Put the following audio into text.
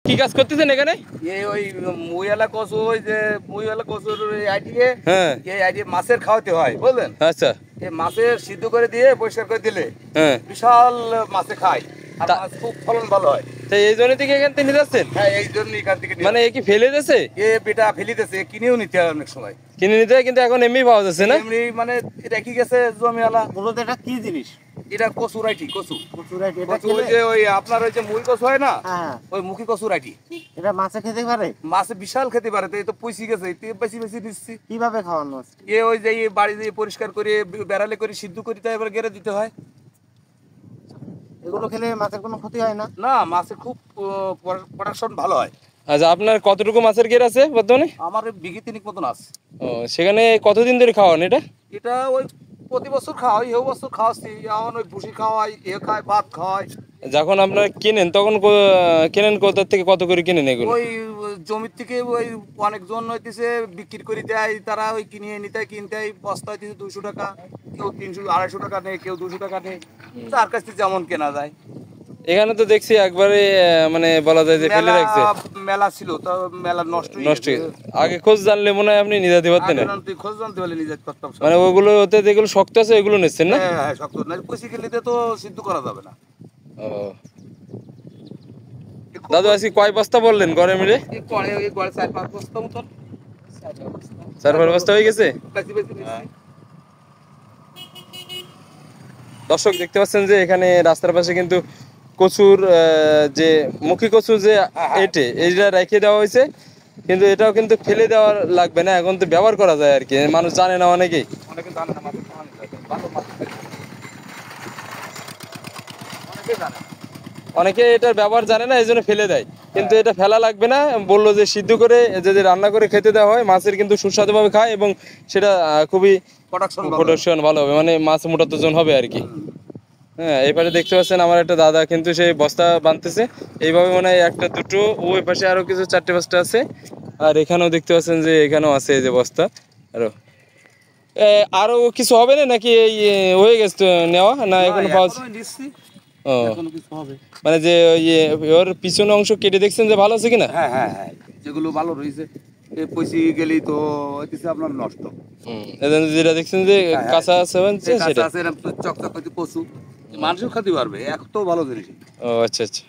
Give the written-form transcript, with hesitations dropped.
কি কাজ করতেছেন এখানে? এই ওই মুইওয়ালা কচু, ওই যে মুইওয়ালা কচুর আইডিয়ে, হ্যাঁ। এই আইডিয়ে মাছের খাওয়াতে হয়, বুঝলেন? আচ্ছা। এই মাছের সিদ্ধ করে দিয়ে পরিষ্কার করে দিলে হ্যাঁ। বিশাল মাছে খায়, আর মাছ খুব ফলন ভালো হয়। তো এই জন্য থেকে এখান থেকে নিয়ে যাচ্ছেন? হ্যাঁ, এই জন্য এখান থেকে মানে এ কি ফেলে দিয়েছে? এ বেটা ফেলিতেছে, কিনেও নিতে হয় অনেক সময়। কিনে নিতে হয়, কিন্তু এখন এমনি পাওয়া যাচ্ছে না? এমনি মানে রেখে গেছে জমিওয়ালা। মূলত এটা কি জিনিস? এটা কচু রাইটি, কচু। কচুরাইটি, এটা কচু ওই যে ওই আপনার ওই যে মুই কচু হয় না, হ্যাঁ, ওই মুখী কচু রাইটি। এটা মাছে খেতে পারে? মাছে বিশাল খেতে পারে, তো এই তো পয়সি গেছে, বেশি বেশি দিচ্ছি। কিভাবে খাওয়ানো হচ্ছে? ওই যে বাড়ি দিয়ে পরিষ্কার করে বেড়ালে করে সিদ্ধ করে তাই এবার গেড়ে দিতে হয়। এগুলো খেলে মাছের কোনো ক্ষতি হয় না? না, মাছের খুব প্রোডাকশন ভালো হয়। আচ্ছা, আপনার কতটুকু মাছের গের আছে বর্তমানে? আমার বিঘে তিনিক মতন আছে। ও, সেখানে কতদিন ধরে খাওয়ান এটা? এটা ওই প্রতি বছর খাওয়াই, এ বছর খাওয়াচ্ছি। এখন ওই ভুসি খাওয়াই, এ খায়, ভাত খাওয়াই। যখন আপনারা কেনেন তখন কেনেন কোথা থেকে, কত করে কেনেন এগুলো? ওই জমির থেকে ওই অনেকজন হইতেছে বিক্রি করে দেয়, তারা ওই কিনে নিতে কিনতে বস্তা হইতেছে 200 টাকা, কেউ 300 250 টাকা নেয়, কেউ 200 টাকা নেয়, তার কাছ থেকে যেমন কেনা যায়। এখানে তো দেখছি একবারে মানে বলা যায় যে ফেলে রাখছে। মেলা ছিল, তো মেলা নষ্ট নষ্ট হয়ে গেছে। আগে খোঁজ জানলে মনে হয় আপনি নিয়ে যেতে পারতেন না? তুই খোঁজ জানতে পারলে নিজে করতাম। মানে ওগুলো ওতে যেগুলো শক্ত আছে ওগুলো নিচ্ছেন না? হ্যাঁ হ্যাঁ, শক্ত না, কষি খেলিতে তো সিদ্ধ করা যাবে না। ও দাদু, আজকে কয় বস্তা বললেন ঘরে মিলে? এই করে 4-5 বস্তা মতন। 4-5 বস্তা হয়ে গেছে। বেশি বেশি নিচ্ছি। দর্শক দেখতে পাচ্ছেন যে এখানে রাস্তার পাশে কিন্তু কচুর যে মুখী কচু যে এইটা রেখে দেওয়া হয়েছে, কিন্তু এটাও কিন্তু ফেলে দেওয়া লাগবে না, এখন তো ব্যবহার করা যায় আর কি, মানুষ জানে না অনেকেই। অনেকে জানে না মাছের খাওয়ানো যায়, ভালো মাছ খায়। অনেকে জানে না। অনেকে এটার ব্যবহার জানে না, এই জন্য ফেলে দেয়, কিন্তু এটা ফেলা লাগবে না। বললো যে সিদ্ধ করে যদি রান্না করে খেতে দেওয়া হয়, মাছের কিন্তু সুস্বাদুভাবে খায় এবং সেটা খুবই প্রোডাকশন ভালো হবে, মানে মাছ মোটা ওজন হবে আর কি। হ্যাঁ, এই পাশে দেখতে পাচ্ছেন আমার একটা দাদা কিন্তু সেই বস্তা বাঁধতেছে এইভাবে, মানে একটা দুটো, ওই পাশে আরো কিছু 4-5টা আছে, আর এখানেও দেখতে পাচ্ছেন যে এখানেও আছে এই যে বস্তা। আরো কিছু হবে না নাকি এই হয়ে গেছে তো নেওয়া, না এখনো পাওয়া? ও, মানে যে ওর পিছনের অংশ কেটে দেখছেন যে ভালো আছে কিনা? হ্যাঁ হ্যাঁ হ্যাঁ, যেগুলো ভালো রয়েছে পয়সি গেলেই তো হইতেছে আপনার নষ্ট। যেটা দেখছেন যে কাঁচা আছে সেটা চকচক করতে কচু মানুষও খেতে পারবে, এত ভালো জিনিস। ও আচ্ছা আচ্ছা।